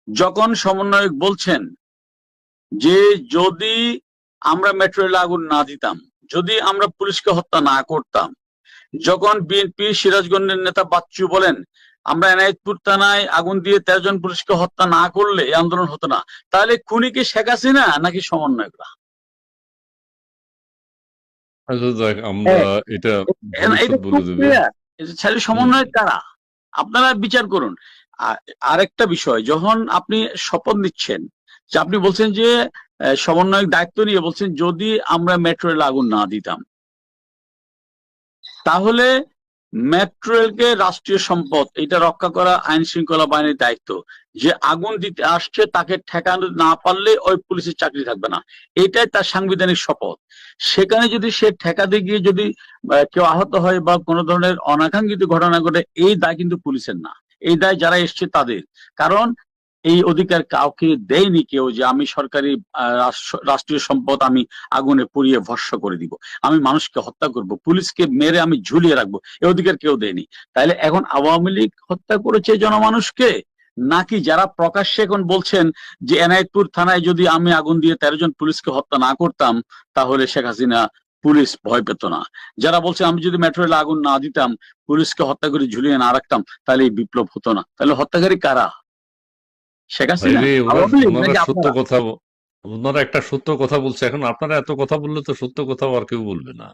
যখন সমন্বয়ক বলছেন যে যদি আমরা মেট্রো রেলে আগুন না দিতাম, যদি আমরা পুলিশকে হত্যা না করতাম, যখন বিএনপি সিরাজগঞ্জের নেতা বাচ্চু বলেন আমরা এনায়েতপুর থানায় আগুন দিয়ে 13 জন পুলিশকে হত্যা না করলে এই আন্দোলন হতো না, তাহলে খুনি কি শেখ হাসিনা নাকি সমন্বয়করা? আচ্ছা যাক, আমরা এটা ভবিষ্যৎ এটা বলে খুব দেবে। ক্লিয়ার। ছেলে সমন্বয় কারা, আপনারা বিচার করুন। আরেকটা বিষয়, যখন আপনি শপথ নিচ্ছেন, যে আপনি বলছেন যে সমন্বয়ক দায়িত্ব নিয়ে বলছেন যদি আমরা মেট্রো রেল আগুন না দিতাম, তাহলে মেট্রো রেলকে রাষ্ট্রীয় সম্পদ এটা রক্ষা করা আইন শৃঙ্খলা বাহিনীর দায়িত্ব। যে আগুন দিতে আসছে তাকে ঠেকানো না পারলে ওই পুলিশের চাকরি থাকবে না, এটাই তার সাংবিধানিক শপথ। সেখানে যদি সে ঠেকাতে গিয়ে যদি কেউ আহত হয় বা কোনো ধরনের অনাকাঙ্ক্ষিত ঘটনা ঘটে, এই দায় কিন্তু পুলিশের না, এই দায় যারা এসছে তাদের। কারণ এই অধিকার কাউকে দেয়নি কেউ যে আমি সরকারি রাষ্ট্রীয় সম্পদ আমি আগুনে পুড়িয়ে ভস্ম করে দিব, আমি মানুষকে হত্যা করব, পুলিশকে মেরে আমি ঝুলিয়ে রাখবো, এই অধিকার কেউ দেয়নি। তাইলে এখন আওয়ামী লীগ হত্যা করেছে জনমানুষকে, নাকি যারা প্রকাশ্যে এখন বলছেন যে এনায়েতপুর থানায় যদি আমি আগুন দিয়ে 13 জন পুলিশকে হত্যা না করতাম তাহলে শেখ হাসিনা পুলিশ ভয় পেত না, যারা বলছে আমি যদি মেট্রো রেলে আগুন না দিতাম, পুলিশকে হত্যা করে ঝুলিয়ে না রাখতাম, তাহলে এই বিপ্লব হতো না, তাহলে হত্যাকারী কারা? শেখ হাসিনা, বাইরে আওয়ামী লীগ ওনারা নাকি সত্য আপনারা? কথা, ওনারা একটা সত্য কথা বলছে। এখন আপনারা এত কথা বললে তো সত্য কথা আর কেউ বলবে না।